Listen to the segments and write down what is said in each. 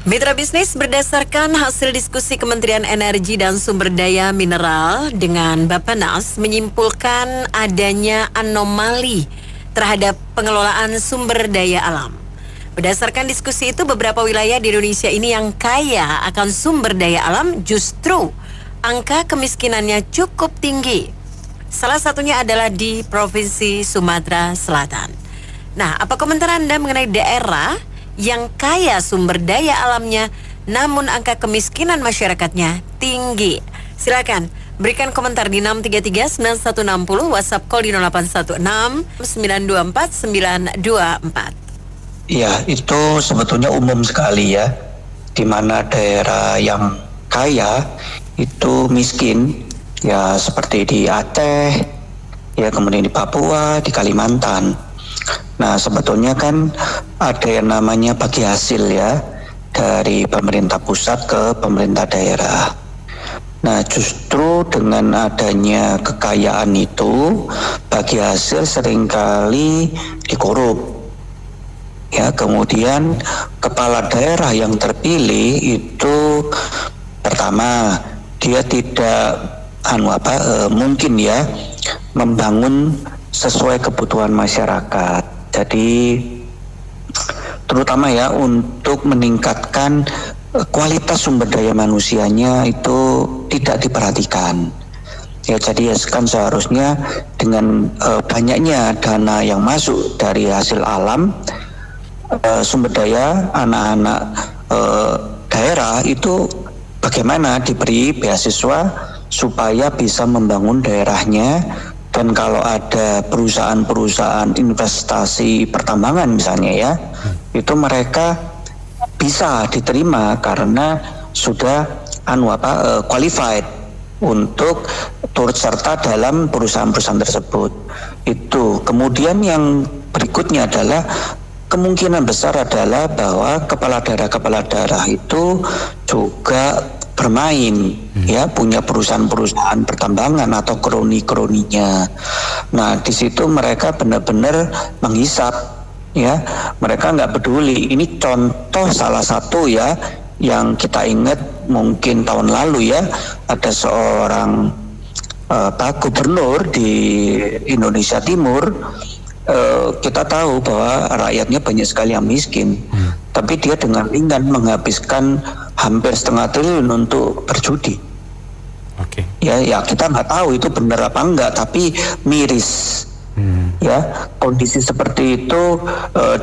Mitra bisnis, berdasarkan hasil diskusi Kementerian Energi dan Sumber Daya Mineral dengan Bappenas menyimpulkan adanya anomali terhadap pengelolaan sumber daya alam. Berdasarkan diskusi itu, beberapa wilayah di Indonesia ini yang kaya akan sumber daya alam justru angka kemiskinannya cukup tinggi. Salah satunya adalah di Provinsi Sumatera Selatan. Nah, apa komentar Anda mengenai daerah yang kaya sumber daya alamnya namun angka kemiskinan masyarakatnya tinggi? Silakan berikan komentar di 633-9160, WhatsApp call di 0816-924-924. Ya, itu sebetulnya umum sekali ya, di mana daerah yang kaya itu miskin, ya seperti di Aceh, ya kemudian di Papua, di Kalimantan. Nah, sebetulnya kan ada yang namanya bagi hasil ya, dari pemerintah pusat ke pemerintah daerah. Nah, justru dengan adanya kekayaan itu, bagi hasil seringkali dikorup. Ya, kemudian kepala daerah yang terpilih itu pertama dia tidak mungkin ya membangun sesuai kebutuhan masyarakat. Jadi terutama ya untuk meningkatkan kualitas sumber daya manusianya itu tidak diperhatikan. Ya, jadi kan seharusnya dengan banyaknya dana yang masuk dari hasil alam, sumber daya anak-anak daerah itu bagaimana diberi beasiswa supaya bisa membangun daerahnya. Dan kalau ada perusahaan-perusahaan investasi pertambangan misalnya ya, itu mereka bisa diterima karena sudah qualified untuk turut serta dalam perusahaan-perusahaan tersebut. Itu. Kemudian yang berikutnya adalah kemungkinan besar adalah bahwa kepala daerah itu juga bermain ya, punya perusahaan-perusahaan pertambangan atau kroni-kroninya. Nah, di situ mereka benar-benar menghisap ya, mereka nggak peduli. Ini contoh salah satu ya yang kita ingat mungkin tahun lalu ya, ada seorang gubernur di Indonesia Timur. Kita tahu bahwa rakyatnya banyak sekali yang miskin, tapi dia dengan ringan menghabiskan hampir 500 triliun untuk berjudi. Oke. Ya kita nggak tahu itu benar apa enggak, tapi miris. Ya, kondisi seperti itu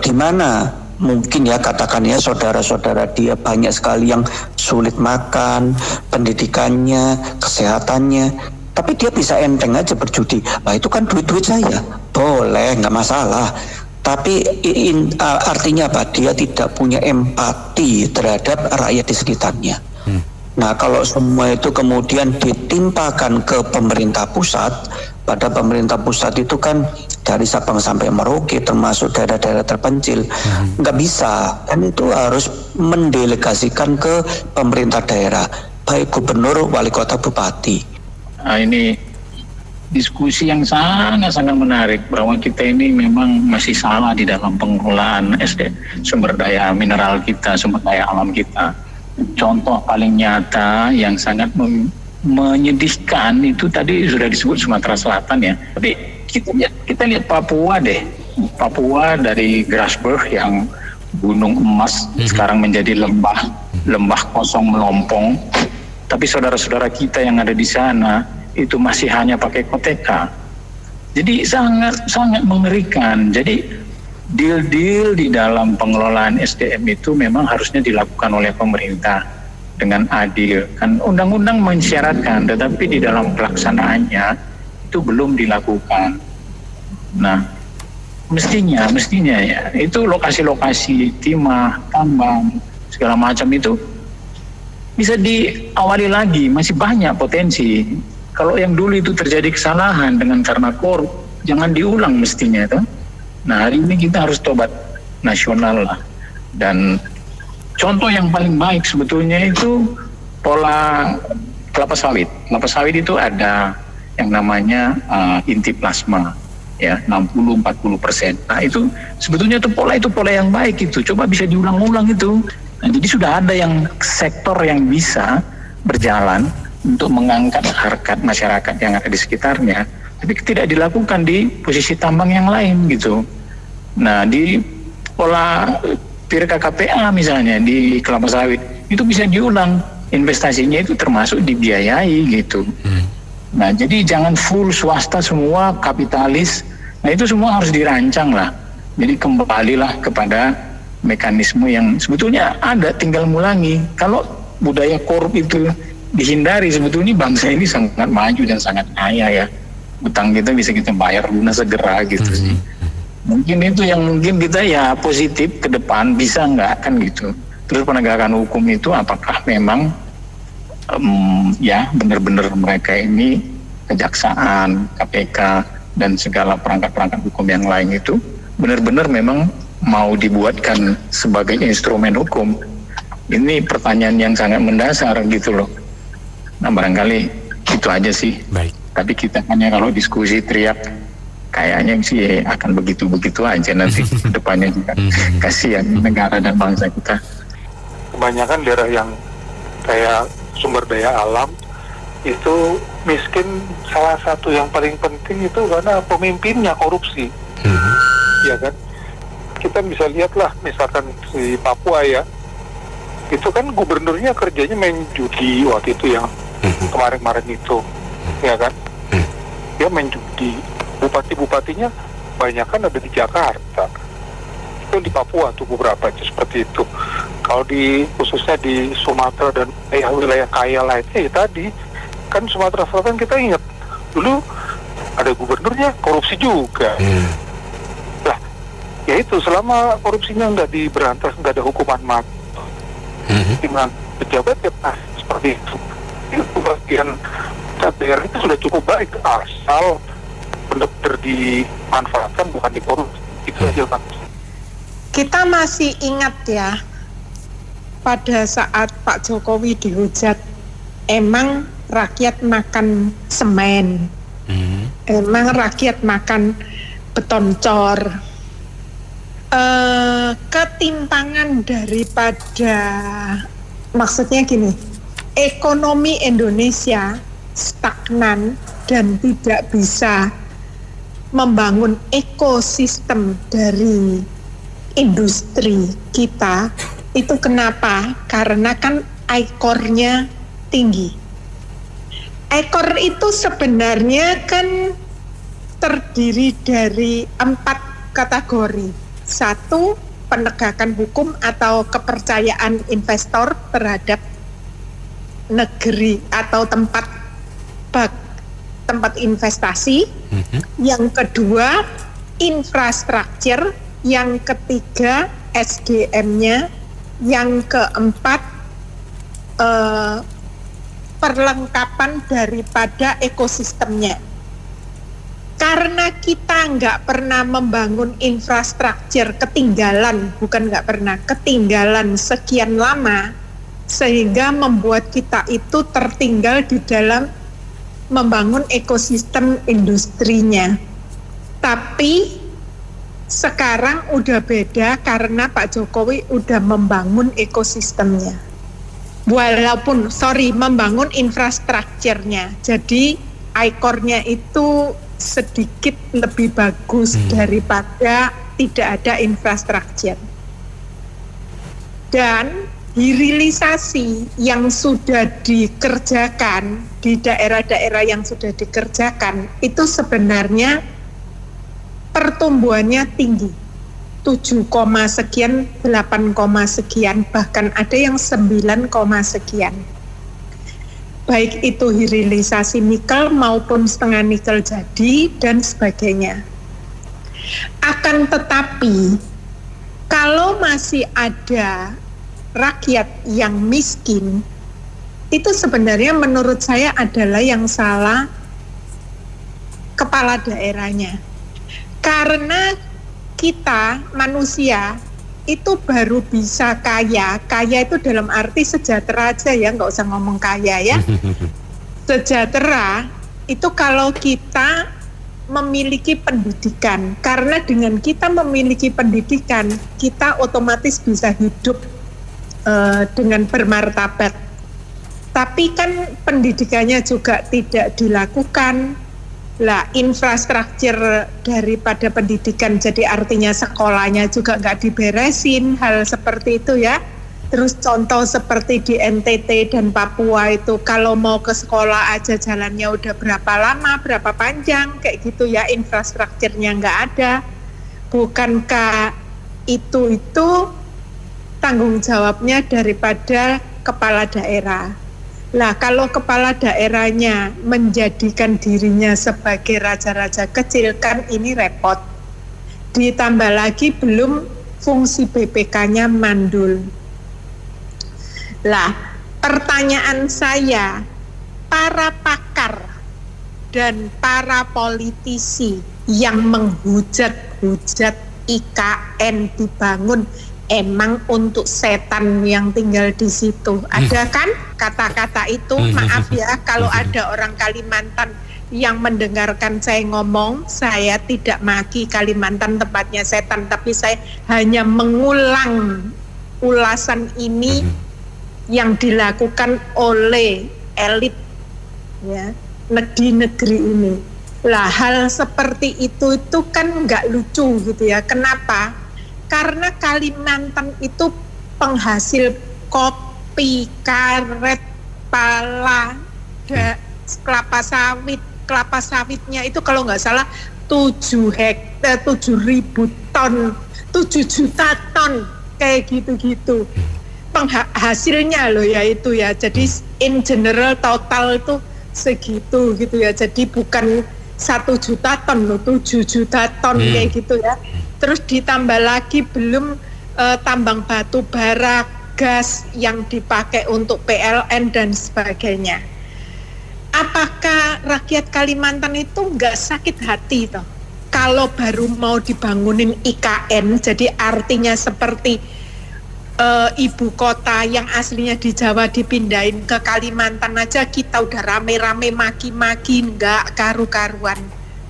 di mana mungkin ya katakan ya saudara-saudara dia banyak sekali yang sulit makan, pendidikannya, kesehatannya, tapi dia bisa enteng aja berjudi. Nah, itu kan duit-duit saya, boleh, nggak masalah. Tapi artinya apa? Dia tidak punya empati terhadap rakyat di sekitarnya. Nah, kalau semua itu kemudian ditimpakan ke pemerintah pusat, pada pemerintah pusat itu kan dari Sabang sampai Merauke termasuk daerah-daerah terpencil, nggak bisa. Kan itu harus mendelegasikan ke pemerintah daerah, baik gubernur, wali kota, bupati. Nah, ini diskusi yang sangat-sangat menarik bahwa kita ini memang masih salah di dalam pengelolaan sumber daya mineral kita, sumber daya alam kita. Contoh paling nyata yang sangat menyedihkan itu tadi sudah disebut Sumatera Selatan ya. Tapi kita lihat Papua deh. Papua dari Grasberg yang gunung emas sekarang menjadi lembah kosong melompong. Tapi saudara-saudara kita yang ada di sana itu masih hanya pakai koteka. Jadi sangat mengerikan. Jadi deal-deal di dalam pengelolaan SDM itu memang harusnya dilakukan oleh pemerintah dengan adil. Kan undang-undang mensyaratkan, tetapi di dalam pelaksanaannya itu belum dilakukan. Nah, mestinya ya itu lokasi-lokasi timah, tambang, segala macam itu bisa diawali lagi, masih banyak potensi. Kalau yang dulu itu terjadi kesalahan dengan karena korup, jangan diulang mestinya itu. Nah, hari ini kita harus tobat nasional lah. Dan contoh yang paling baik sebetulnya itu pola kelapa sawit. Kelapa sawit itu ada yang namanya inti plasma, ya 60-40%. Nah, itu sebetulnya itu pola yang baik itu. Coba bisa diulang-ulang itu. Nah, jadi sudah ada yang sektor yang bisa berjalan untuk mengangkat harkat masyarakat yang ada di sekitarnya, tapi tidak dilakukan di posisi tambang yang lain gitu. Nah, di pola Pirka KPA misalnya di kelapa sawit itu bisa diulang, investasinya itu termasuk dibiayai gitu. Nah, jadi jangan full swasta semua, kapitalis. Nah, itu semua harus dirancang lah. Jadi kembalilah kepada mekanisme yang sebetulnya ada, tinggal ngulangi. Kalau budaya korup itu dihindari, sebetulnya bangsa ini sangat maju dan sangat kaya ya. Utang kita bisa kita bayar lunas segera gitu sih. Mungkin itu yang mungkin kita ya positif ke depan, bisa nggak kan gitu. Terus penegakan hukum itu apakah memang ya benar-benar mereka ini kejaksaan, KPK dan segala perangkat-perangkat hukum yang lain itu benar-benar memang mau dibuatkan sebagai instrumen hukum. Ini pertanyaan yang sangat mendasar gitu loh. Nah, barangkali itu aja sih. Baik. Tapi kita hanya kalau diskusi teriak kayaknya sih akan begitu-begitu aja nanti depannya juga. Kasihan negara dan bangsa kita. Kebanyakan daerah yang kayak sumber daya alam itu miskin, salah satu yang paling penting itu karena pemimpinnya korupsi. Ya kan? Kita bisa lihatlah misalkan di Papua ya, itu kan gubernurnya kerjanya main judi waktu itu yang kemarin-kemarin itu, ya kan? Dia main judi. Bupati-bupatinya banyak kan ada di Jakarta. Itu di Papua tuh beberapa itu seperti itu. Kalau di khususnya di Sumatera dan wilayah kaya lainnya ya tadi kan Sumatera Selatan kita ingat dulu ada gubernurnya korupsi juga. Nah, ya itu selama korupsinya nggak diberantas, nggak ada hukuman mati, dengan pejabat ya seperti itu. Itu bagian daerah itu sudah cukup baik asal benar-benar dimanfaatkan bukan dikorupsi. Itu aja Pak. Kita masih ingat ya pada saat Pak Jokowi dihujat, emang rakyat makan semen, emang rakyat makan beton cor. Ketimpangan daripada, maksudnya gini, ekonomi Indonesia stagnan dan tidak bisa membangun ekosistem dari industri kita. Itu kenapa? Karena kan ekornya tinggi. Ekor itu sebenarnya kan terdiri dari 4 kategori. 1, penegakan hukum atau kepercayaan investor terhadap negeri atau tempat investasi. Yang kedua, infrastruktur. Yang ketiga, SDM-nya. Yang keempat, perlengkapan daripada ekosistemnya. Karena kita nggak pernah membangun infrastruktur, ketinggalan sekian lama, sehingga membuat kita itu tertinggal di dalam membangun ekosistem industrinya. Tapi sekarang udah beda karena Pak Jokowi udah membangun ekosistemnya. Membangun infrastrukturnya. Jadi ekornya itu sedikit lebih bagus daripada tidak ada infrastruktur. Dan hilirisasi yang sudah dikerjakan di daerah-daerah yang sudah dikerjakan itu sebenarnya pertumbuhannya tinggi, 7, sekian, 8, sekian, bahkan ada yang 9, sekian. Baik itu hilirisasi nikel maupun setengah nikel jadi dan sebagainya. Akan tetapi kalau masih ada rakyat yang miskin, itu sebenarnya menurut saya adalah yang salah kepala daerahnya. Karena kita manusia itu baru bisa kaya itu dalam arti sejahtera aja ya, nggak usah ngomong kaya ya. Sejahtera itu kalau kita memiliki pendidikan, karena dengan kita memiliki pendidikan, kita otomatis bisa hidup dengan bermartabat. Tapi kan pendidikannya juga tidak dilakukan. Lah, infrastruktur daripada pendidikan, jadi artinya sekolahnya juga nggak diberesin, hal seperti itu ya. Terus contoh seperti di NTT dan Papua itu, kalau mau ke sekolah aja jalannya udah berapa lama, berapa panjang, kayak gitu ya, infrastrukturnya nggak ada. Bukankah itu tanggung jawabnya daripada kepala daerah? Lah, kalau kepala daerahnya menjadikan dirinya sebagai raja-raja kecil, kan ini repot. Ditambah lagi belum fungsi BPK-nya mandul. Lah, pertanyaan saya, para pakar dan para politisi yang menghujat-hujat IKN dibangun emang untuk setan yang tinggal di situ? Ada kan kata-kata itu? Maaf ya kalau ada orang Kalimantan yang mendengarkan saya ngomong, saya tidak maki Kalimantan tempatnya setan, tapi saya hanya mengulang ulasan ini yang dilakukan oleh elit ya di negeri ini. Lah, hal seperti itu kan nggak lucu gitu ya. Kenapa? Karena Kalimantan itu penghasil kopi, karet, pala, kelapa sawit. Kelapa sawitnya itu kalau nggak salah 7.000 ton, 7 juta ton, kayak gitu-gitu. Hasilnya loh ya itu ya. Jadi in general total itu segitu gitu ya. Jadi bukan 1 juta ton loh, 7 juta ton kayak gitu ya. Terus ditambah lagi belum tambang batu bara, gas yang dipakai untuk PLN dan sebagainya. Apakah rakyat Kalimantan itu nggak sakit hati toh? Kalau baru mau dibangunin IKN, jadi artinya seperti ibu kota yang aslinya di Jawa dipindahin ke Kalimantan aja kita udah rame-rame maki-maki, nggak karu-karuan.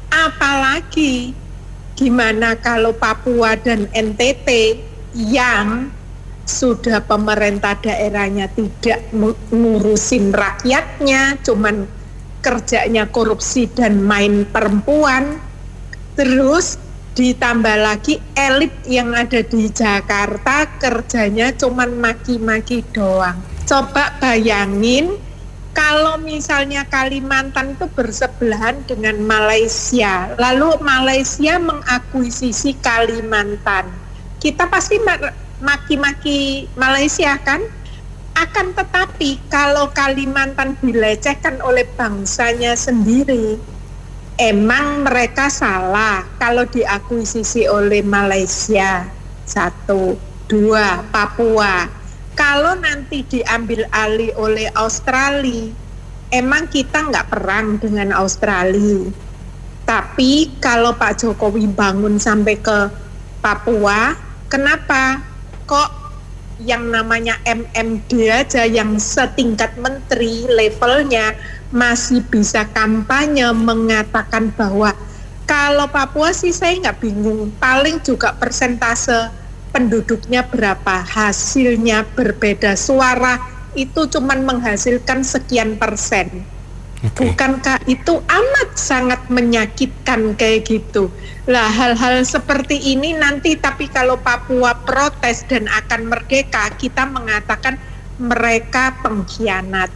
Apalagi gimana kalau Papua dan NTT yang sudah pemerintah daerahnya tidak ngurusin rakyatnya, cuman kerjanya korupsi dan main perempuan. Terus ditambah lagi elit yang ada di Jakarta kerjanya cuman maki-maki doang. Coba bayangin kalau misalnya Kalimantan itu bersebelahan dengan Malaysia, lalu Malaysia mengakuisisi Kalimantan, kita pasti maki-maki Malaysia kan? Akan tetapi kalau Kalimantan dilecehkan oleh bangsanya sendiri, emang mereka salah kalau diakuisisi oleh Malaysia. 1, 2, Papua. Kalau nanti diambil alih oleh Australia, emang kita nggak perang dengan Australia. Tapi kalau Pak Jokowi bangun sampai ke Papua, kenapa kok yang namanya MMD aja yang setingkat menteri levelnya masih bisa kampanye mengatakan bahwa kalau Papua sih saya nggak bingung, paling juga persentase penduduknya berapa, hasilnya berbeda, suara itu cuman menghasilkan sekian persen. Bukankah itu amat sangat menyakitkan kayak gitu? Lah, hal-hal seperti ini nanti tapi kalau Papua protes dan akan merdeka, kita mengatakan mereka pengkhianat.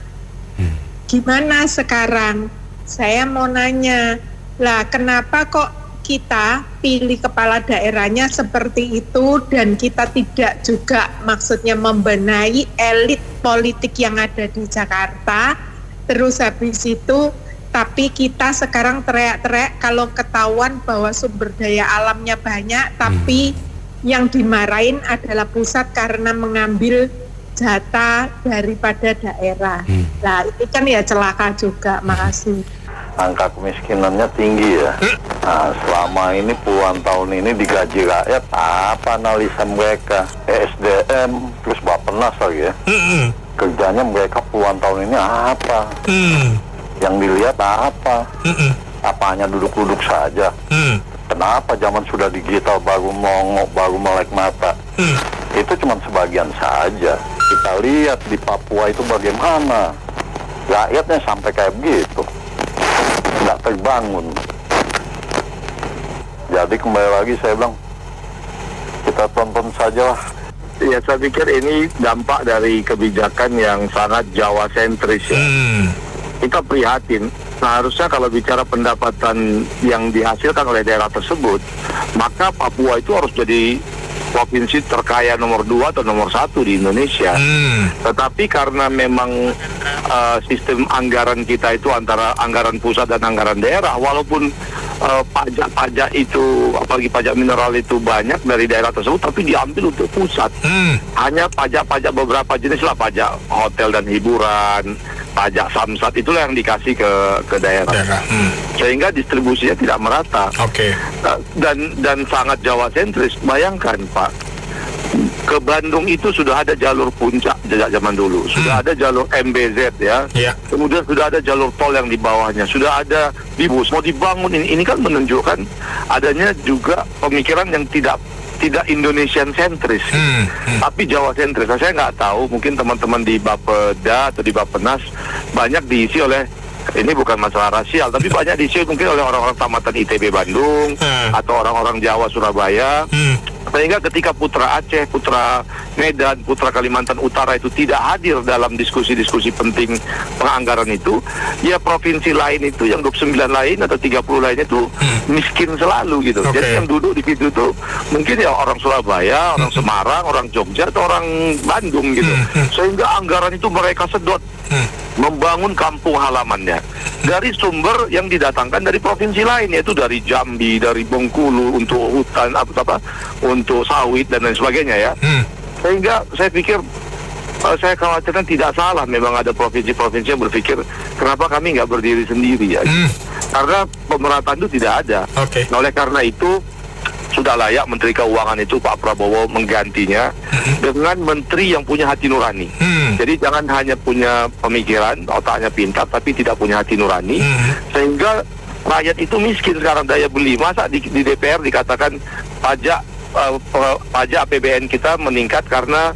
Gimana sekarang? Saya mau nanya, lah kenapa kok kita pilih kepala daerahnya seperti itu dan kita tidak juga maksudnya membenahi elit politik yang ada di Jakarta. Terus habis itu tapi kita sekarang teriak-teriak kalau ketahuan bahwa sumber daya alamnya banyak, tapi yang dimarahin adalah pusat karena mengambil jatah daripada daerah. Nah, itu kan ya celaka juga. Makasih. Angka kemiskinannya tinggi ya. Nah, selama ini puluhan tahun ini digaji rakyat, apa analisa mereka? SDM plus Bappenas lagi ya. Kerjanya mereka puluhan tahun ini apa? Yang dilihat apa? Apa hanya duduk-duduk saja? Kenapa zaman sudah digital baru melek mata? Itu cuma sebagian saja. Kita lihat di Papua itu bagaimana rakyatnya sampai kayak begitu, nggak terbangun. Jadi kembali lagi saya bilang, kita tonton saja lah. Ya, saya pikir ini dampak dari kebijakan yang sangat Jawa sentris ya. Kita prihatin. Seharusnya kalau bicara pendapatan yang dihasilkan oleh daerah tersebut, maka Papua itu harus jadi provinsi terkaya nomor 2 atau nomor 1 di Indonesia. Tetapi karena memang sistem anggaran kita itu antara anggaran pusat dan anggaran daerah, walaupun pajak-pajak itu, apalagi pajak mineral itu banyak dari daerah tersebut, tapi diambil untuk pusat. Hanya pajak-pajak beberapa jenis lah, pajak hotel dan hiburan, pajak samsat, itulah yang dikasih ke daerah. Sehingga distribusinya tidak merata. Dan sangat Jawa sentris. Bayangkan Pak, ke Bandung itu sudah ada jalur puncak sejak zaman dulu, sudah ada jalur MBZ ya. Kemudian sudah ada jalur tol yang di bawahnya, sudah ada bus mau dibangun. Ini kan menunjukkan adanya juga pemikiran yang tidak Indonesian sentris, tapi Jawa sentris. Saya nggak tahu, mungkin teman-teman di Bapeda atau di Bappenas banyak diisi oleh, ini bukan masalah rasial, tapi banyak diisi mungkin oleh orang-orang tamatan ITB Bandung atau orang-orang Jawa Surabaya. Sehingga ketika putra Aceh, putra Medan, putra Kalimantan Utara itu tidak hadir dalam diskusi-diskusi penting penganggaran itu, ya provinsi lain itu yang 29 lain atau 30 lainnya itu miskin selalu gitu. Jadi yang duduk di situ tuh mungkin ya orang Surabaya, orang Semarang, orang Jogja atau orang Bandung gitu. Sehingga anggaran itu mereka sedot membangun kampung halamannya dari sumber yang didatangkan dari provinsi lain, yaitu dari Jambi, dari Bengkulu untuk hutan untuk sawit dan lain sebagainya ya. Sehingga saya pikir, saya khawatirkan tidak salah memang ada provinsi-provinsi yang berpikir kenapa kami nggak berdiri sendiri ya. Karena pemerataan itu tidak ada. Nah, oleh karena itu sudah layak Menteri Keuangan itu Pak Prabowo menggantinya dengan menteri yang punya hati nurani. Jadi jangan hanya punya pemikiran, otaknya pintar, tapi tidak punya hati nurani. Sehingga rakyat itu miskin sekarang, daya beli. Masa di DPR dikatakan pajak APBN kita meningkat karena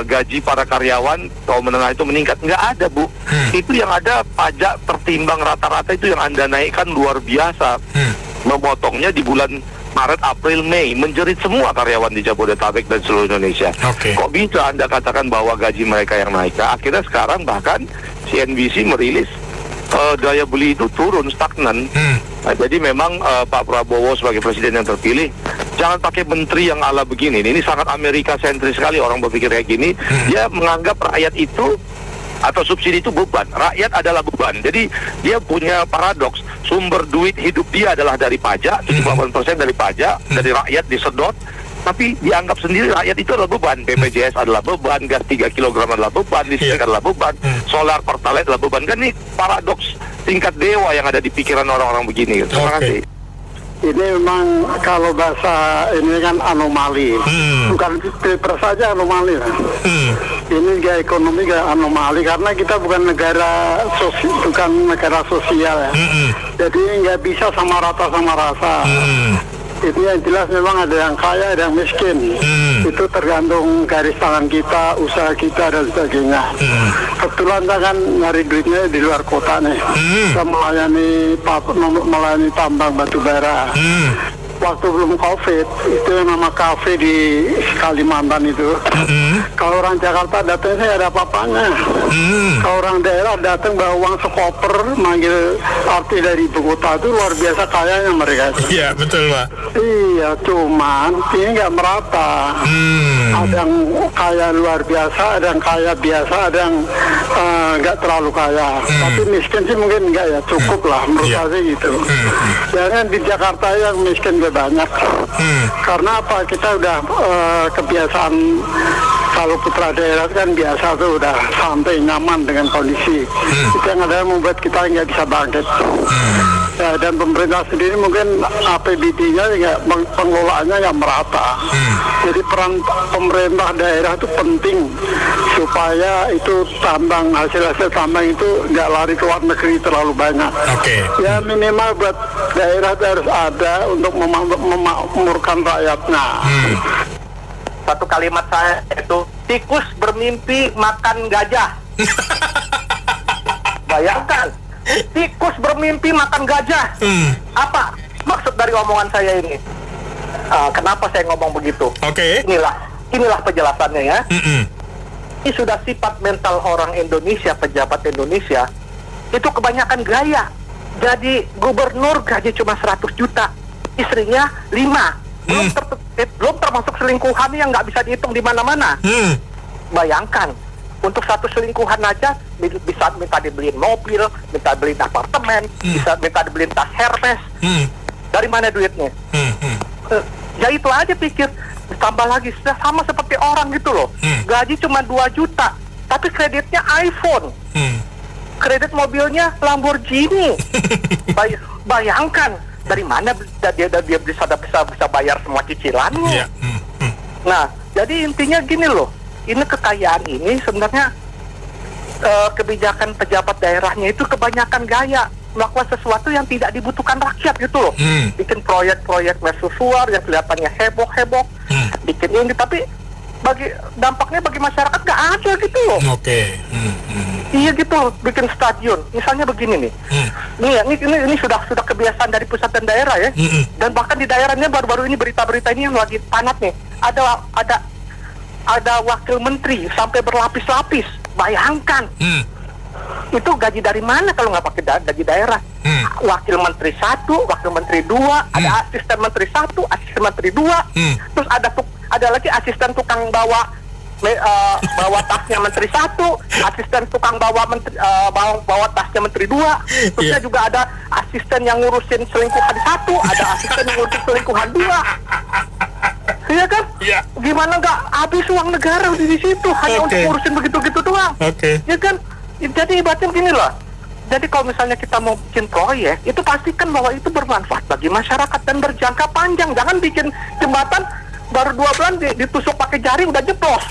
gaji para karyawan kaum menengah itu meningkat? Nggak ada, Bu. Itu yang ada pajak tertimbang rata-rata itu yang Anda naikkan luar biasa. Memotongnya di bulan Maret, April, Mei, menjerit semua karyawan di Jabodetabek dan seluruh Indonesia. Kok bisa Anda katakan bahwa gaji mereka yang naik? Nah, akhirnya sekarang bahkan CNBC merilis daya beli itu turun, stagnan. Nah, jadi memang Pak Prabowo sebagai presiden yang terpilih jangan pakai menteri yang ala begini. Ini sangat Amerika sentris sekali orang berpikir kayak gini. Dia menganggap rakyat itu atau subsidi itu beban. Rakyat adalah beban. Jadi dia punya paradoks. Sumber duit hidup dia adalah dari pajak, 78% dari pajak, dari rakyat disedot. Tapi dianggap sendiri rakyat itu adalah beban. BPJS adalah beban, gas 3 kg adalah beban, listrik adalah beban, solar pertalite adalah beban. Kan ini paradoks tingkat dewa yang ada di pikiran orang-orang begini. Terima kasih. Ini memang kalau bahasa ini kan anomali, bukan pilpres saja anomali. Ini gaya ekonomi gaya anomali karena kita bukan negara sosial ya. Jadi nggak bisa sama rata sama rasa. Itu yang jelas memang ada yang kaya, ada yang miskin. Itu tergantung garis tangan kita, usaha kita dan sebagainya. Kebetulan saya kan nyari duitnya di luar kota nih. Saya melayani tambang batu bara. Waktu belum COVID, itu yang nama kafe di Kalimantan itu. Kalau orang Jakarta datang saya ada apa-apanya. Kalau orang daerah datang bawa uang sekoper, manggil artis dari ibu kota, itu luar biasa kayanya mereka. Iya, betul Pak. Iya, cuman ini nggak merata. Ada yang kaya luar biasa, ada yang kaya biasa, ada yang nggak terlalu kaya. Tapi miskin sih mungkin nggak ya, cukup lah menurut saya gitu. Jangan di Jakarta yang miskin banyak. Karena apa? Kita udah kebiasaan kalau putra daerah kan biasa tuh udah santai nyaman dengan kondisi. Itu yang ada membuat kita nggak bisa bangkit. Ya, dan pemerintah sendiri mungkin APBD-nya nggak, pengelolaannya nggak merata. Jadi peran pemerintah daerah itu penting supaya itu hasil tambang itu nggak lari ke luar negeri terlalu banyak. Ya minimal buat daerah itu harus ada untuk memakmurkan rakyatnya. Satu kalimat saya itu tikus bermimpi makan gajah. Bayangkan, tikus bermimpi makan gajah. Apa maksud dari omongan saya ini? Kenapa saya ngomong begitu? Oke. Inilah penjelasannya ya. Ini sudah sifat mental orang Indonesia, pejabat Indonesia, itu kebanyakan gaya. Jadi gubernur gaji cuma 100 juta, istrinya 5. Belum termasuk selingkuhan yang nggak bisa dihitung di mana-mana. Bayangkan, untuk satu selingkuhan aja bisa minta dibeliin mobil, minta beliin apartemen, bisa minta dibeliin tas Hermes. Dari mana duitnya? Ya itu aja pikir. Ditambah lagi, sudah sama seperti orang gitu loh. Gaji cuma 2 juta, tapi kreditnya iPhone. Kredit mobilnya Lamborghini. Bayangkan dari mana dia bisa bayar semua cicilannya. Nah, jadi intinya gini loh, ini kekayaan ini sebenarnya kebijakan pejabat daerahnya itu kebanyakan gaya, melakukan sesuatu yang tidak dibutuhkan rakyat gitu loh. Bikin proyek-proyek mercusuar yang kelihatannya heboh-heboh, bikin ini, tapi dampaknya bagi masyarakat nggak ada gitu loh. Iya gitu loh, bikin stadion, misalnya begini nih. Ini sudah kebiasaan dari pusat dan daerah ya. Dan bahkan di daerahnya baru-baru ini berita-berita ini yang lagi panas nih. Ada wakil menteri sampai berlapis-lapis. Bayangkan. Itu gaji dari mana kalau nggak pakai gaji daerah? Wakil menteri 1, wakil menteri 2, ada asisten menteri 1, asisten menteri 2, terus ada lagi asisten tukang bawa tasnya menteri 1, asisten tukang bawa tasnya menteri 2, terusnya juga ada asisten yang ngurusin selingkuhan 1, ada asisten yang ngurusin selingkuhan 2. Iya kan? Gimana nggak habis uang negara di situ hanya untuk ngurusin begitu-gitu doang? Ya kan? Jadi ibaratnya begini lah. Jadi kalau misalnya kita mau bikin proyek, itu pastikan bahwa itu bermanfaat bagi masyarakat dan berjangka panjang. Jangan bikin jembatan baru 2 bulan ditusuk pakai jari udah jeblos.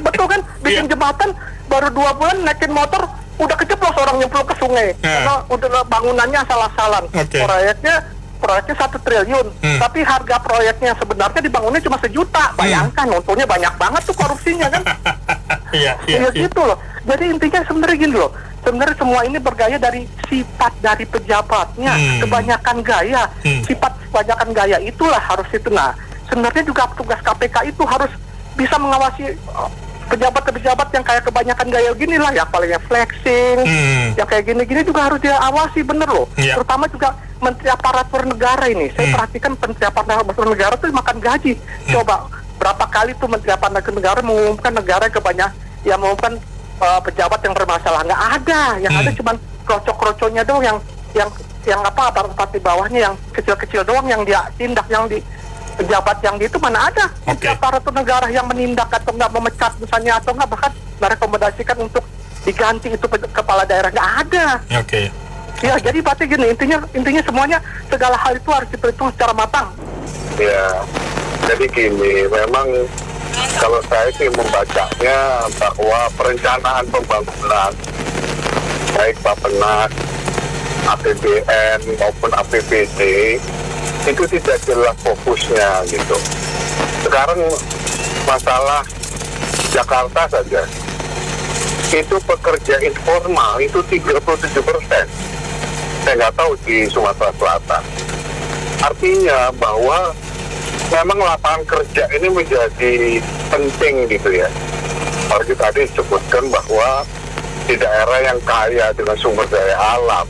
Betul kan? Bikin jembatan baru 2 bulan naikin motor udah kejeblos, orang nyemplung ke sungai. Karena udah bangunannya salah-salah. Proyeknya 1 triliun, tapi harga proyeknya sebenarnya dibangunnya cuma 1 juta. Bayangkan, untungnya banyak banget tuh korupsinya kan? Iya gitu loh. Jadi intinya sebenarnya gini loh. Sebenarnya semua ini bergaya dari sifat dari pejabatnya, kebanyakan gaya. Sifat kebanyakan gaya itulah harus itu. Nah, sebenarnya juga tugas KPK itu harus bisa mengawasi pejabat-pejabat yang kayak kebanyakan gaya gini lah, yang palingnya flexing, yang kayak gini-gini juga harus diawasi bener loh. Terutama juga menteri aparatur negara ini. Saya perhatikan menteri aparatur negara tuh makan gaji. Coba berapa kali tuh menteri aparatur negara mengumumkan negara yang mengumumkan pejabat yang bermasalah? Nggak ada. Yang ada cuma krocok-kroconya doang, yang aparatur di bawahnya yang kecil-kecil doang yang dia tindak, yang di pejabat yang di itu mana ada aparatur negara yang menindak atau nggak memecat misalnya, atau nggak bahkan merekomendasikan untuk diganti itu kepala daerah. Nggak ada. Ya, jadi berarti gini, intinya semuanya, segala hal itu harus diperhitung secara matang. Ya, jadi gini, memang kalau saya sih membacanya bahwa perencanaan pembangunan baik Bappenas, APBN maupun APBD itu tidak jelas fokusnya gitu. Sekarang masalah Jakarta saja, itu pekerja informal itu 37%. Saya nggak tahu di Sumatera Selatan. Artinya bahwa memang lapangan kerja ini menjadi penting gitu ya. Seperti tadi disebutkan bahwa di daerah yang kaya dengan sumber daya alam,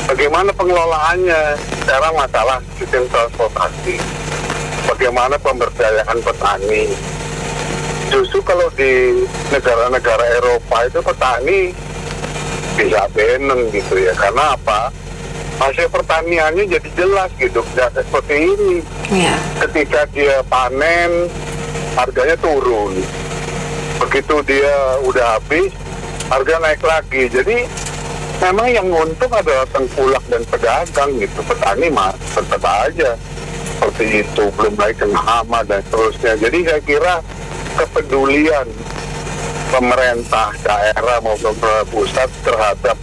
bagaimana pengelolaannya? Sekarang masalah sistem transportasi, bagaimana pemberdayaan petani. Justru kalau di negara-negara Eropa itu petani bisa benen gitu ya, karena apa? Hasil pertaniannya jadi jelas gitu, tidak seperti ini. Ketika dia panen, harganya turun. Begitu dia udah habis, harga naik lagi. Jadi memang yang untung adalah tengkulak dan pedagang gitu. Petani mah tetap aja seperti itu, belum lagi kena hama dan seterusnya. Jadi saya kira kepedulian pemerintah daerah maupun pusat terhadap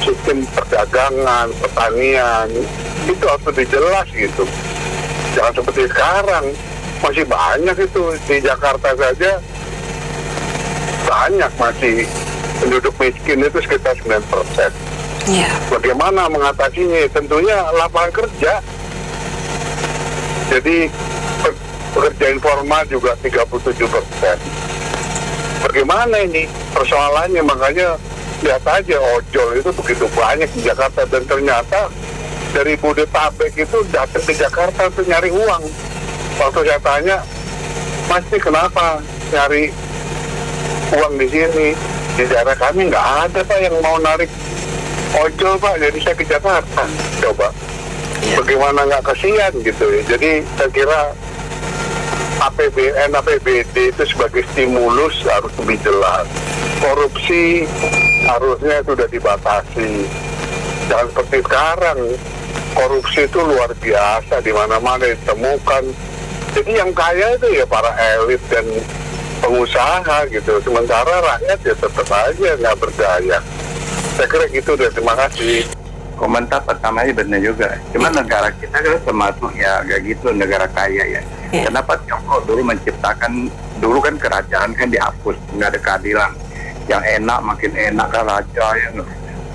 sistem perdagangan, pertanian itu harus lebih jelas gitu. Jangan seperti sekarang masih banyak itu. Di Jakarta saja banyak masih penduduk miskin itu sekitar 9%. Ya. Bagaimana mengatasinya? Tentunya lapangan kerja. Jadi pekerja informal juga 37%. Bagaimana ini persoalannya? Makanya lihat aja ojol itu begitu banyak di Jakarta, dan ternyata dari Bodetabek itu datang ke Jakarta untuk nyari uang. Waktu saya tanya, Mas ini kenapa nyari uang di sini? Di daerah kami nggak ada Pak yang mau narik ojol Pak, jadi saya ke Jakarta. Coba bagaimana nggak kasihan gitu ya. Jadi saya kira APBN, APBD itu sebagai stimulus harus lebih jelas. Korupsi harusnya sudah dibatasi. Jangan seperti sekarang, korupsi itu luar biasa, di mana-mana ditemukan. Jadi yang kaya itu ya para elit dan pengusaha gitu. Sementara rakyat ya tetap aja nggak berdaya. Saya kira gitu deh, terima kasih. Komentar pertamanya benar juga. Cuma negara kita kan termasuk ya gak gitu, negara kaya ya. Kenapa Tiongkok dulu menciptakan, dulu kan kerajaan kan dihapus, nggak ada keadilan. Yang enak makin enak kan raja, yang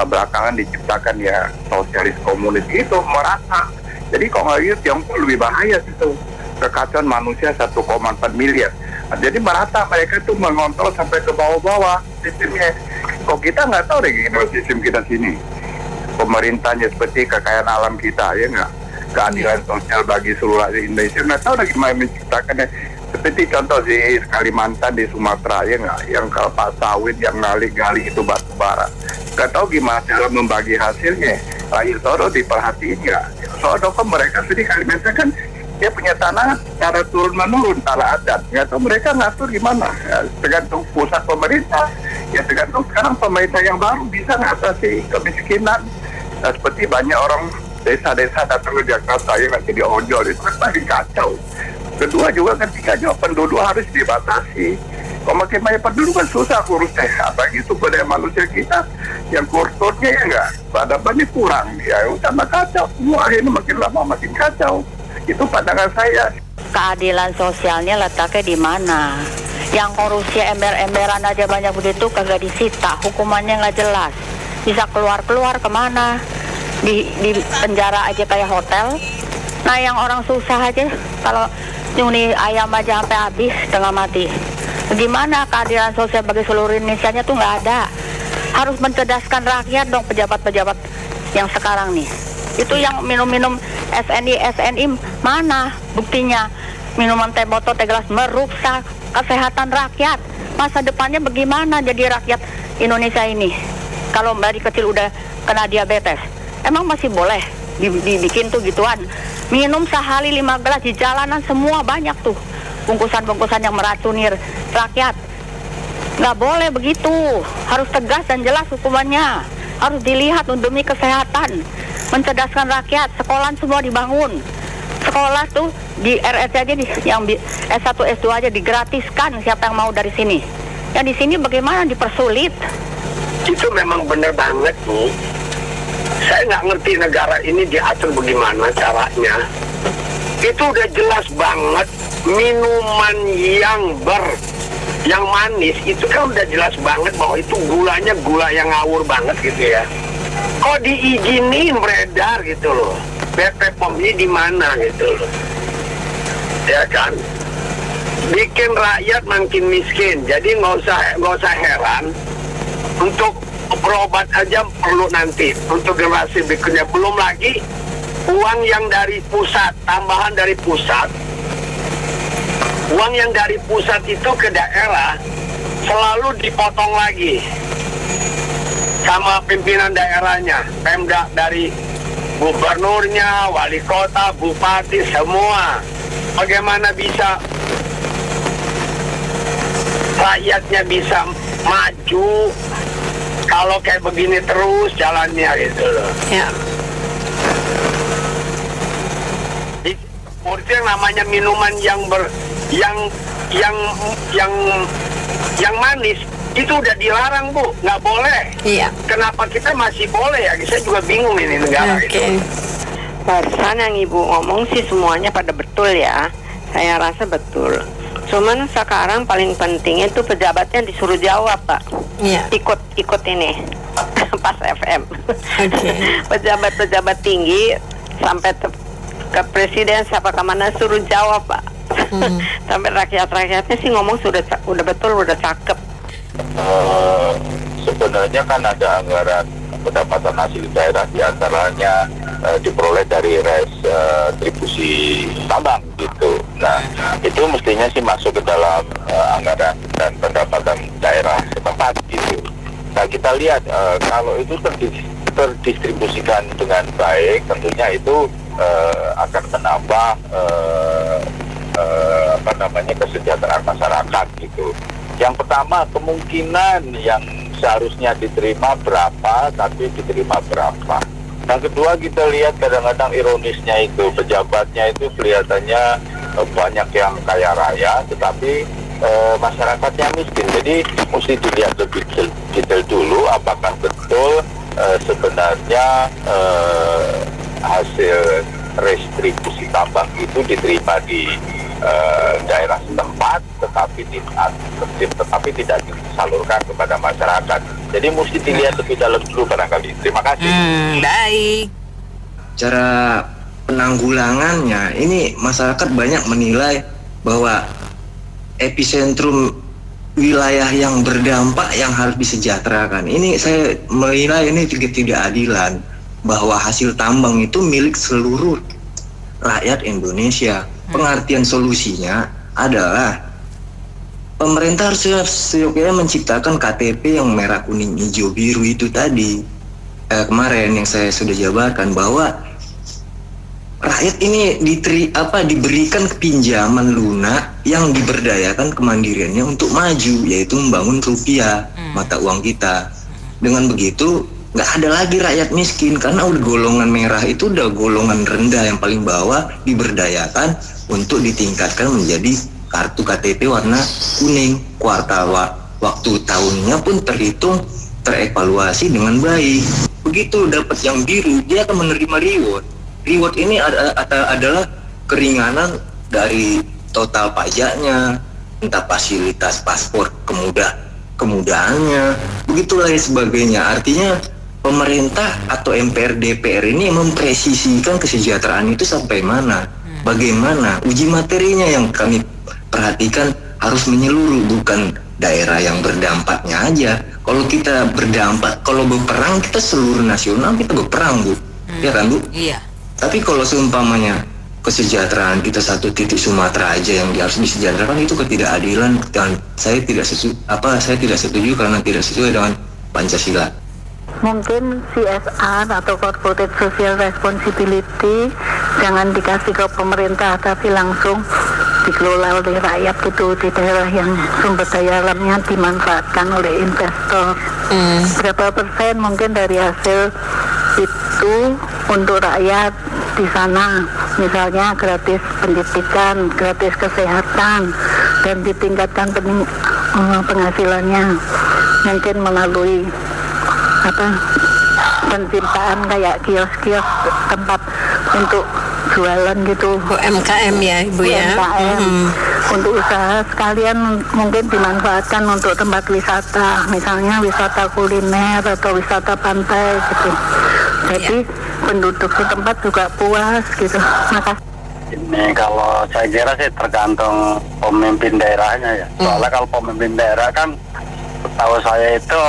belakangan diciptakan ya sosialis komunis itu merata. Jadi kalau nggak gitu Tiongkok lebih bahaya situ. Kekacauan manusia 1,4 miliar. Nah, jadi merata, mereka tuh mengontrol sampai ke bawah-bawah sistemnya. Kok kita nggak tahu deh gimana sistem kita sini. Pemerintahnya seperti kekayaan alam kita, ya nggak? Keadilan sosial bagi seluruh Indonesia, nggak tahu lagi gimana menciptakannya. Seperti contoh di Kalimantan, di Sumatera, ya nggak? Yang kelapa sawit, yang gali itu batu bara. Nggak tahu gimana cara membagi hasilnya. Rakyat Soro diperhatiin nggak? Soalnya kan mereka di Kalimantan kan dia punya tanah cara turun-menurun, tanah adat. Nggak tahu mereka ngatur gimana. Ya, tergantung pusat pemerintah. Ya tergantung sekarang pemerintah yang baru bisa ngatasi kemiskinan. Nah, seperti banyak orang desa-desa datang ke Jakarta yang nggak jadi ojol, itu kan paling kacau. Kedua juga ketika penduduk harus dibatasi. Kalau makin banyak penduduk kan susah urusnya. Apalagi sumber daya manusia kita yang kursusnya ya nggak, peradabannya kurang. Ya udah kacau. Semua akhirnya makin lama makin kacau. Itu pandangan saya. Keadilan sosialnya letaknya di mana? Yang korupsi ember-emberan aja banyak begitu kagak disita, hukumannya nggak jelas. Bisa keluar kemana? Di penjara aja kayak hotel. Nah yang orang susah aja kalau nyuni ayam aja sampai habis setengah mati. Gimana keadilan sosial bagi seluruh Indonesia-nya tuh nggak ada. Harus mencerdaskan rakyat dong pejabat-pejabat yang sekarang nih. Itu yang minum-minum SNI mana buktinya? Minuman teh botol, teh gelas merusak kesehatan rakyat. Masa depannya bagaimana jadi rakyat Indonesia ini? Kalau dari kecil udah kena diabetes, emang masih boleh dibikin tuh gituan? Minum sehari 5 gelas di jalanan semua banyak tuh bungkusan-bungkusan yang meracuni rakyat. Nggak boleh begitu, harus tegas dan jelas hukumannya. Harus dilihat demi kesehatan, mencerdaskan rakyat. Sekolah semua dibangun. Sekolah tuh di RS aja yang S1 S2 aja digratiskan, siapa yang mau dari sini. Yang di sini bagaimana dipersulit? Itu memang benar banget Bu. Saya nggak ngerti negara ini diatur bagaimana caranya. Itu udah jelas banget, minuman yang manis itu kan udah jelas banget bahwa itu gulanya gula yang ngawur banget gitu ya. Kok diizinin beredar gitu loh? BP POM-nya di mana gitu loh? Ya kan? Bikin rakyat makin miskin. Jadi nggak usah heran. Untuk berobat aja perlu nanti. Untuk generasi berikutnya belum lagi uang yang dari pusat, tambahan dari pusat. Uang yang dari pusat itu ke daerah selalu dipotong lagi sama pimpinan daerahnya, Pemda, dari gubernurnya, wali kota, bupati, semua. Bagaimana bisa rakyatnya bisa maju kalau kayak begini terus jalannya gitu loh. Ya. Itu yang namanya minuman yang manis itu udah dilarang Bu, nggak boleh. Iya. Kenapa kita masih boleh ya? Saya juga bingung ini negara itu. Barusan yang Ibu ngomong sih semuanya pada betul ya. Saya rasa betul. Cuman sekarang paling penting itu pejabatnya disuruh jawab, Pak. Iya. Ikut ini pas FM. Oke. Pejabat-pejabat tinggi sampai ke presiden siapa kemana suruh jawab, Pak. Sampai rakyatnya sih ngomong udah betul, udah cakep. Sebenarnya kan ada anggaran pendapatan hasil daerah, diantaranya diperoleh dari restribusi tambang gitu. Nah, itu mestinya sih masuk ke dalam anggaran dan pendapatan daerah setempat gitu. Nah, kita lihat kalau itu terdistribusikan dengan baik, tentunya itu akan menambah kesejahteraan masyarakat gitu. Yang pertama, kemungkinan yang seharusnya diterima berapa, tapi diterima berapa. Yang kedua, kita lihat kadang-kadang ironisnya itu pejabatnya itu kelihatannya banyak yang kaya raya, tetapi masyarakatnya miskin. Jadi mesti dilihat lebih detail dulu apakah betul sebenarnya hasil restribusi tambang itu diterima di daerah setempat, tetapi tidak disalurkan kepada masyarakat. Jadi mesti dilihat lebih dalam dulu barangkali. Terima kasih. Baik. Cara penanggulangannya, ini masyarakat banyak menilai bahwa epicentrum wilayah yang berdampak yang harus disejahterakan. Ini saya menilai ini ketidakadilan, bahwa hasil tambang itu milik seluruh rakyat Indonesia. Pengertian solusinya adalah pemerintah harus seyogyanya menciptakan KTP yang merah, kuning, hijau, biru itu tadi. Kemarin yang saya sudah jabarkan bahwa rakyat ini diberikan pinjaman lunak yang diberdayakan kemandiriannya untuk maju, yaitu membangun rupiah, mata uang kita. Dengan begitu nggak ada lagi rakyat miskin, karena udah golongan merah itu udah golongan rendah yang paling bawah diberdayakan untuk ditingkatkan menjadi kartu KTP warna kuning. Kuartal waktu tahunnya pun terhitung, terevaluasi dengan baik. Begitu dapat yang biru, dia akan menerima reward. Reward ini adalah keringanan dari total pajaknya, entah fasilitas paspor kemudahannya, begitulah dan sebagainya. Artinya pemerintah atau MPR DPR ini mempresisikan kesejahteraan itu sampai mana, bagaimana. Uji materinya yang kami perhatikan harus menyeluruh, bukan daerah yang berdampaknya aja. Kalau kita berdampak, kalau berperang kita seluruh nasional kita berperang, Bu. Ya kan, Bu? Iya. Tapi kalau seumpamanya kesejahteraan kita satu titik Sumatera aja yang harus disejahterakan, itu ketidakadilan, dan saya tidak setuju karena tidak sesuai dengan Pancasila. Mungkin CSR atau Corporate Social Responsibility jangan dikasih ke pemerintah, tapi langsung dikelola oleh rakyat gitu, di daerah yang sumber daya alamnya dimanfaatkan oleh investor. Berapa persen mungkin dari hasil itu untuk rakyat di sana, misalnya gratis pendidikan, gratis kesehatan, dan ditingkatkan penghasilannya, mungkin melalui penciptaan kayak kios-kios tempat untuk jualan gitu, UMKM ya Ibu ya. UMKM untuk usaha sekalian mungkin dimanfaatkan untuk tempat wisata, misalnya wisata kuliner atau wisata pantai gitu. Jadi penduduk setempat juga puas gitu. Makasih. Ini kalau saya kira sih tergantung pemimpin daerahnya ya. Soalnya kalau pemimpin daerah kan, tahu saya itu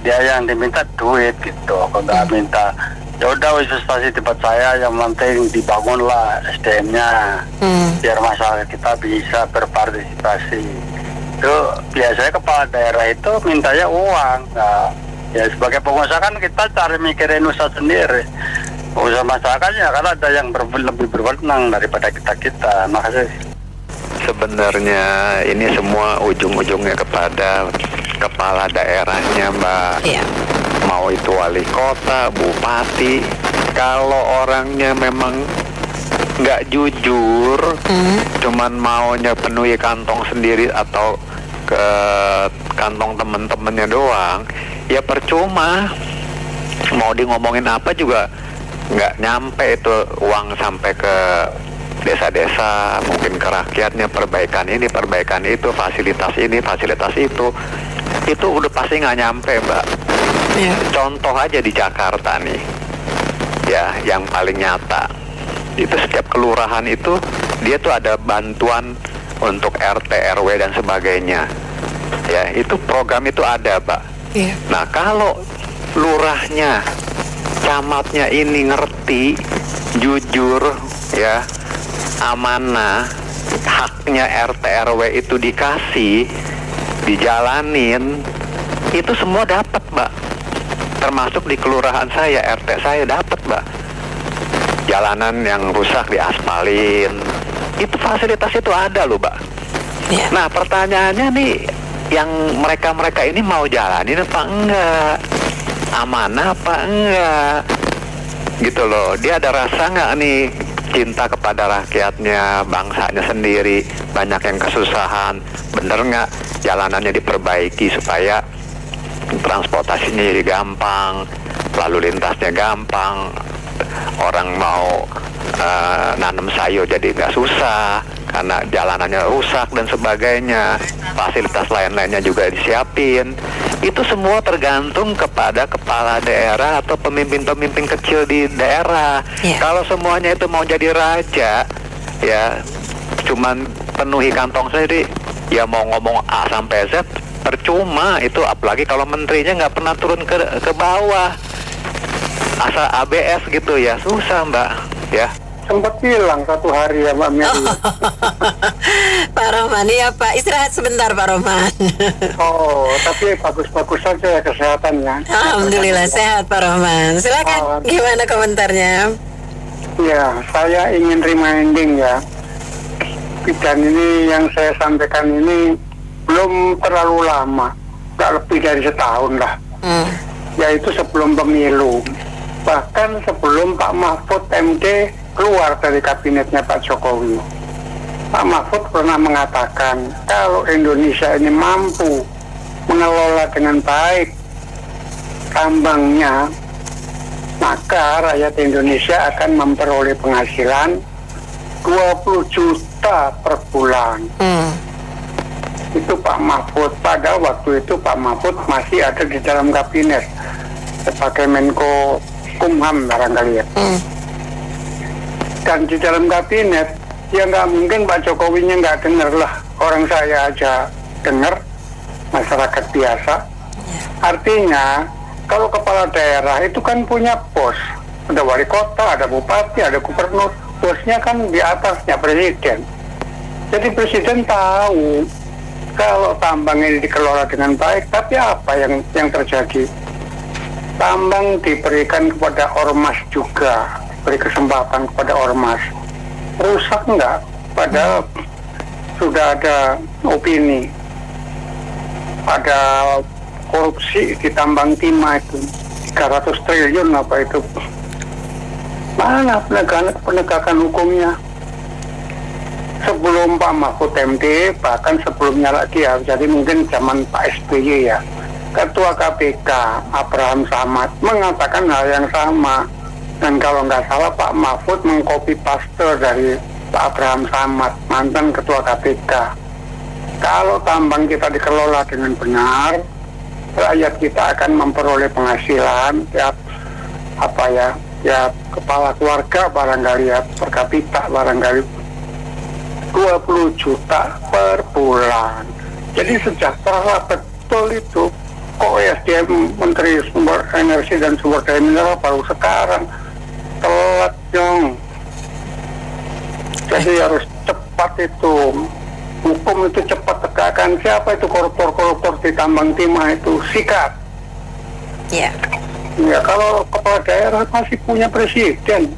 dia yang diminta duit gitu, kalau nggak minta ya udah investasi di tempat saya, yang penting dibangunlah SDM-nya biar masyarakat kita bisa berpartisipasi. Itu biasanya kepala daerah itu mintanya uang. Nah, ya sebagai pengusaha kan kita cari mikirin usaha sendiri, usaha masyarakatnya, karena ada yang lebih berwenang daripada kita. Makasih. Sebenarnya ini semua ujung-ujungnya kepada kepala daerahnya, Mbak. Iya. Mau itu wali kota, bupati, kalau orangnya memang nggak jujur, cuman maunya penuhi kantong sendiri atau ke kantong temen-temennya doang, ya percuma. Mau di ngomongin apa juga nggak nyampe itu uang sampai ke desa-desa, mungkin ke rakyatnya, perbaikan ini, perbaikan itu, fasilitas ini, fasilitas itu udah pasti nggak nyampe, Mbak. Contoh aja di Jakarta nih, ya, yang paling nyata itu setiap kelurahan itu dia tuh ada bantuan untuk RT, RW dan sebagainya, ya, itu program itu ada, Mbak. Nah, kalau lurahnya, camatnya ini ngerti, jujur, ya, amanah, haknya RT RW itu dikasih, dijalanin, itu semua dapat, Mbak. Termasuk di kelurahan saya, RT saya dapat, Mbak. Jalanan yang rusak diaspalin, itu fasilitas itu ada loh, Mbak. Nah, pertanyaannya nih, yang mereka ini mau jalanin apa enggak? Amanah apa enggak? Gitu loh. Dia ada rasa nggak nih cinta kepada rakyatnya, bangsanya sendiri, banyak yang kesusahan, bener nggak jalanannya diperbaiki supaya transportasinya jadi gampang, lalu lintasnya gampang, orang mau nanam sayur jadi nggak susah karena jalanannya rusak dan sebagainya, fasilitas lain-lainnya juga disiapin. Itu semua tergantung kepada kepala daerah atau pemimpin-pemimpin kecil di daerah. Kalau semuanya itu mau jadi raja, ya cuman penuhi kantong sendiri, ya mau ngomong A sampai Z percuma itu, apalagi kalau menterinya nggak pernah turun ke bawah, asal ABS gitu, ya susah, Mbak, ya. Sempat hilang satu hari ya Mbak Mary. Pak Rohman, ya Pak, istirahat sebentar Pak Rohman. Oh, tapi bagus-bagus saja ya kesehatannya. Alhamdulillah sehat Pak Rohman. Silakan, gimana komentarnya? Ya, saya ingin reminding ya. Dan ini yang saya sampaikan ini belum terlalu lama, nggak lebih dari setahun lah. Yaitu sebelum pemilu. Bahkan sebelum Pak Mahfud MD keluar dari kabinetnya Pak Jokowi. Pak Mahfud pernah mengatakan kalau Indonesia ini mampu mengelola dengan baik tambangnya, maka rakyat Indonesia akan memperoleh penghasilan 20 juta per bulan. Itu Pak Mahfud. Pada waktu itu Pak Mahfud masih ada di dalam kabinet sebagai Menko Kumham barangkali ya. Dan di dalam kabinet, ya nggak mungkin Pak Jokowinya nggak dengar lah. Orang saya aja dengar, masyarakat biasa. Artinya, kalau kepala daerah itu kan punya bos. Ada wali kota, ada bupati, ada gubernur. Bosnya kan di atasnya presiden. Jadi presiden tahu kalau tambang ini dikelola dengan baik, tapi apa yang terjadi? Tambang diberikan kepada ormas juga, beri kesempatan kepada ormas. Rusak enggak? Padahal sudah ada opini, ada korupsi di tambang timah itu 300 triliun apa itu. Mana penegakan hukumnya? Sebelum Pak Mahfud MD, bahkan sebelumnya lagi ya, jadi mungkin zaman Pak SBY ya, Ketua KPK Abraham Samad mengatakan hal yang sama. Dan kalau nggak salah Pak Mahfud mengcopy paste dari Pak Abraham Samad, mantan Ketua KPK. Kalau tambang kita dikelola dengan benar, rakyat kita akan memperoleh penghasilan ya, apa ya, ya kepala keluarga barangkali ya, per kapita barangkali 20 juta per bulan. Jadi sejahtera betul itu. Kok SDM Menteri Sumber Energi dan Sumber Daya Mineral baru sekarang? Telat dong. Jadi harus cepat itu. Hukum itu cepat tegakkan. Siapa itu koruptor-koruptor di tambang timah itu? Sikat. Ya. Ya kalau kepala daerah masih punya presiden.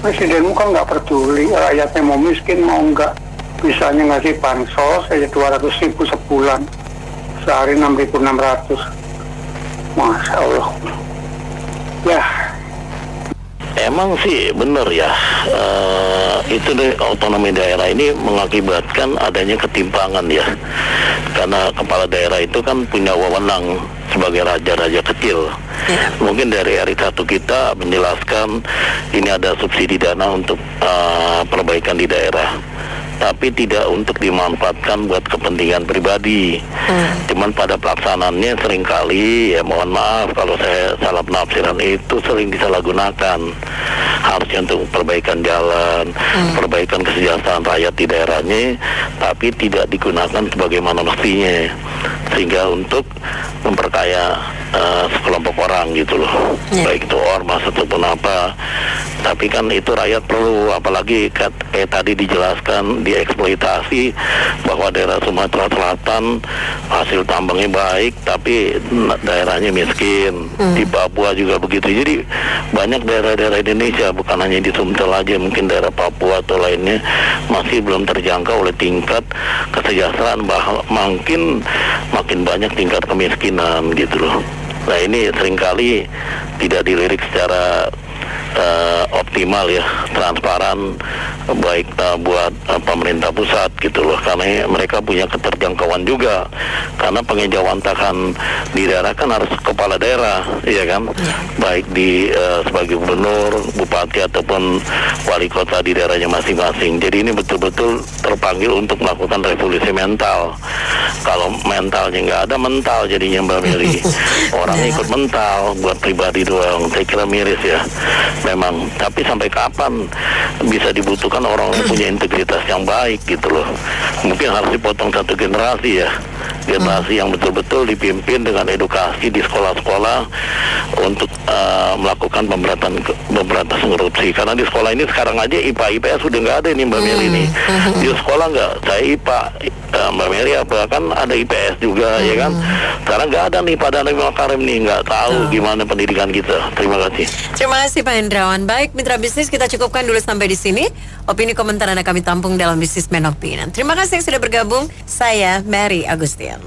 Presidenmu kan nggak peduli rakyatnya mau miskin mau enggak, misalnya ngasih bansos aja 200.000 sebulan, sehari 6.600. Masya Allah. Ya. Emang sih benar ya, itu otonomi daerah ini mengakibatkan adanya ketimpangan ya, karena kepala daerah itu kan punya wewenang sebagai raja-raja kecil. Mungkin dari RI1 kita menjelaskan ini ada subsidi dana untuk perbaikan di daerah, tapi tidak untuk dimanfaatkan buat kepentingan pribadi. Cuman pada pelaksanaannya seringkali, ya mohon maaf kalau saya salah penafsiran, itu sering disalahgunakan. Harusnya untuk perbaikan jalan, perbaikan kesejahteraan rakyat di daerahnya, tapi tidak digunakan sebagaimana mestinya, sehingga untuk memperkaya sekelompok orang gitu loh, baik itu ormas ataupun apa. Tapi kan itu rakyat perlu, apalagi tadi dijelaskan dieksploitasi bahwa daerah Sumatera Selatan hasil tambangnya baik tapi daerahnya miskin. Di Papua juga begitu. Jadi banyak daerah-daerah Indonesia, bukan hanya di Sumsel aja, mungkin daerah Papua atau lainnya masih belum terjangkau oleh tingkat kesejahteraan, makin banyak tingkat kemiskinan gitu loh. Nah ini seringkali tidak dilirik secara optimal ya, transparan, baik buat pemerintah pusat gitu loh, karena mereka punya keterjangkauan juga, karena pengejawantahan di daerah kan harus kepala daerah, ya kan, baik di sebagai gubernur, bupati ataupun wali kota di daerahnya masing-masing. Jadi ini betul-betul terpanggil untuk melakukan revolusi mental. Kalau mentalnya nggak ada, mental jadinya Mbak Meli. Orangnya ikut mental buat pribadi doang. Saya kira miris ya memang. Tapi sampai kapan bisa dibutuhkan orang yang punya integritas yang baik gitu loh. Mungkin harus dipotong satu generasi ya, generasi yang betul-betul dipimpin dengan edukasi di sekolah-sekolah untuk melakukan pemberantasan korupsi. Karena di sekolah ini sekarang aja IPA IPS sudah nggak ada nih Mbak Meli nih. Di sekolah nggak, saya IPA, Mbak Meli apa kan ada IPS juga ya kan. Sekarang nggak ada nih pada Nadiem Makarim nih, nggak tahu gimana pendidikan kita. Terima kasih. Terima kasih Pak Hendrawan. Baik mitra bisnis, kita cukupkan dulu sampai di sini. Opini komentar Anda kami tampung dalam Businessman Opinion. Terima kasih yang sudah bergabung. Saya Mary Agustian.